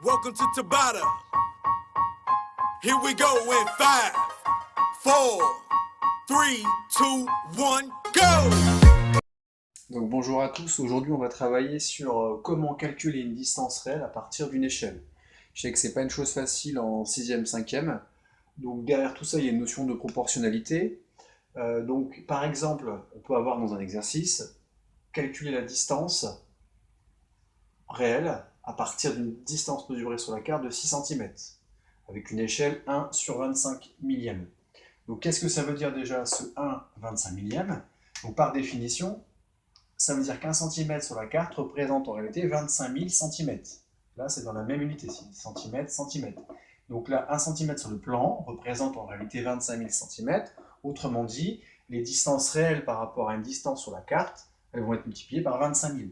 Welcome to Tabata. Here we go in 5, 4, 3, 2, 1, go! Donc bonjour à tous, aujourd'hui on va travailler sur comment calculer une distance réelle à partir d'une échelle. Je sais que c'est pas une chose facile en 6e, 5e, donc derrière tout ça il y a une notion de proportionnalité. Donc par exemple, on peut avoir dans un exercice, calculer la distance réelle à partir d'une distance mesurée sur la carte de 6 cm, avec une échelle 1 sur 25 millième. Donc qu'est-ce que ça veut dire déjà ce 1 25 millième? Donc par définition, ça veut dire qu'un centimètre sur la carte représente en réalité 25 000 centimètres. Là, c'est dans la même unité, c'est centimètre, centimètre. Donc là, 1 centimètre sur le plan représente en réalité 25 000 centimètres. Autrement dit, les distances réelles par rapport à une distance sur la carte, elles vont être multipliées par 25 000.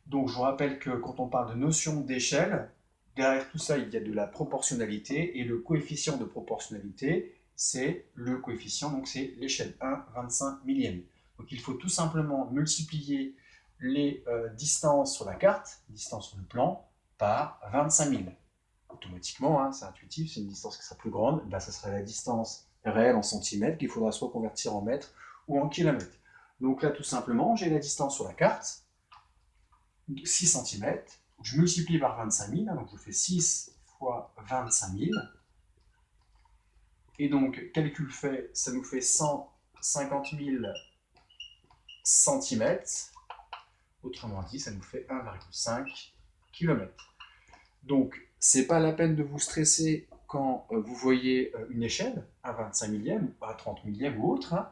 Donc je vous rappelle que quand on parle de notion d'échelle, derrière tout ça, il y a de la proportionnalité, et le coefficient de proportionnalité, c'est le coefficient, donc c'est l'échelle 1 25 millième. Donc il faut tout simplement multiplier les distances sur la carte, distances sur le plan, par 25 000. Automatiquement, hein, c'est intuitif, c'est une distance qui sera plus grande, ben, ça sera la distance réelle en centimètres qu'il faudra soit convertir en mètres ou en kilomètres. Donc là, tout simplement, j'ai la distance sur la carte, 6 cm, je multiplie par 25 000, donc je fais 6 fois 25 000, et donc, calcul fait, ça nous fait 150 000 cm, autrement dit, ça nous fait 1,5 km. Donc, c'est pas la peine de vous stresser quand vous voyez une échelle à 25 millième, à 30 millième ou autre, hein.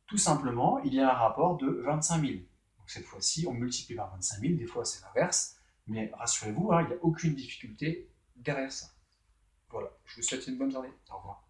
Tout simplement, il y a un rapport de 25 000. Donc cette fois-ci, on multiplie par 25 000, des fois c'est l'inverse, mais rassurez-vous, hein, il n'y a aucune difficulté derrière ça. Voilà, je vous souhaite une bonne journée. Au revoir.